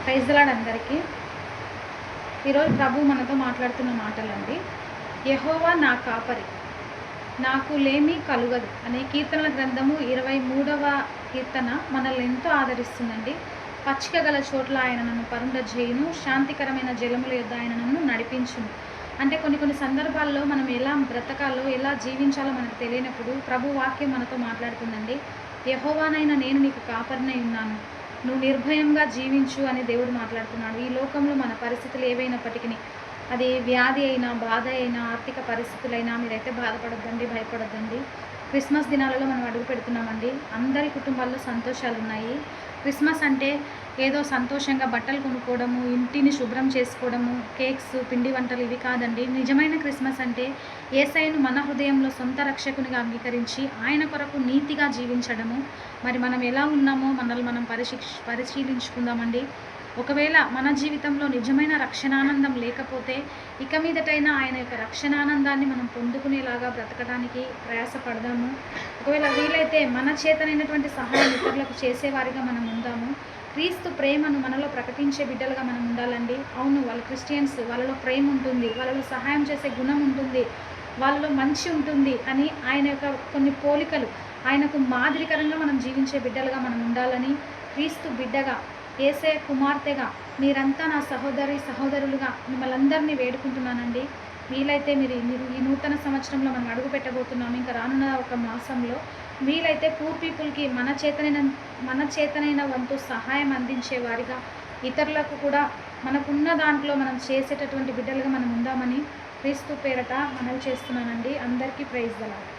Praise the lord అందరికీ. ఈరోజు ప్రభు మనతో మాట్లాడుతున్న మాటలండి. యెహోవా నా కాపరి, నాకు లేమి కలుగదు అనే కీర్తనల గ్రంథము 23వ కీర్తన మనల్ని ఎంతో ఆదరిస్తుందండి. పచ్చిక గల చోట్ల ఆయన నన్ను పరుండజేయును, శాంతికరమైన జలముల యొద్ద ఆయన నన్ను నడిపించును. అంటే కొన్ని సందర్భాల్లో మనం ఎలా బ్రతకాలో, ఎలా జీవించాలో మనకు తెలియనప్పుడు ప్రభు వాక్యం మనతో మాట్లాడుతుందండి. యెహోవానైన నేను నీకు కాపరినై ఉన్నాను, నువ్వు నిర్భయంగా జీవించు అని దేవుడు మాట్లాడుతున్నాడు. ఈ లోకంలో మన పరిస్థితులు ఏవైనప్పటికీ, అది వ్యాధి అయినా, బాధ అయినా, ఆర్థిక పరిస్థితులైనా మీరైతే బాధపడొద్దండి, భయపడొద్దండి. క్రిస్మస్ దినాలలో మనం అడుగు పెడుతున్నామండి. అందరి కుటుంబాల్లో సంతోషాలు ఉన్నాయి. క్రిస్మస్ అంటే ఏదో సంతోషంగా బట్టలు కొనుక్కోవడము, ఇంటిని శుభ్రం చేసుకోవడము, కేక్స్, పిండి వంటలు ఇవి కాదండి. నిజమైన క్రిస్మస్ అంటే యేసయ్యను మన హృదయంలో సొంత రక్షకునిగా అంగీకరించి ఆయన కొరకు నీతిగా జీవించడము. మరి మనం ఎలా ఉన్నామో మనల్ని మనం పరిశీలించుకుందామండి. ఒకవేళ మన జీవితంలో నిజమైన రక్షణానందం లేకపోతే ఇక మీదటైనా ఆయన యొక్క రక్షణానందాన్ని మనం పొందుకునేలాగా బ్రతకడానికి ప్రయాసపడదాము. ఒకవేళ వీలైతే మన చేతనైనటువంటి సహాయం ఇతరులకు చేసేవారిగా మనం ఉందాము. క్రీస్తు ప్రేమను మనలో ప్రకటించే బిడ్డలుగా మనం ఉండాలండి. అవును, వాళ్ళు క్రిస్టియన్స్, వాళ్ళలో ప్రేమ ఉంటుంది, వాళ్ళలో సహాయం చేసే గుణం ఉంటుంది, వాళ్ళలో మంచి ఉంటుంది అని ఆయన యొక్క కొన్ని పోలికలు, ఆయనకు మాదిరికరంగా మనం జీవించే బిడ్డలుగా మనం ఉండాలని, క్రీస్తు బిడ్డగా, యేసయ్య కుమార్తెగా మీరంతా నా సహోదరులుగా మిమ్మల్ని అందరినీ వేడుకుంటున్నానండి. వీలైతే మీరు ఈ నూతన సంవత్సరంలో మనం అడుగు పెట్టబోతున్నాము. ఇంకా రానున్న ఒక మాసంలో వీలైతే పూర్ పీపుల్కి మన చేతనైన వంతు సహాయం అందించే వారిగా, ఇతరులకు కూడా మనకున్న దాంట్లో మనం చేసేటటువంటి బిడ్డలుగా మనం ఉందామని క్రీస్తు పేరట మనవి చేస్తున్నానండి. అందరికీ ప్రైజ్ ది లార్డ్.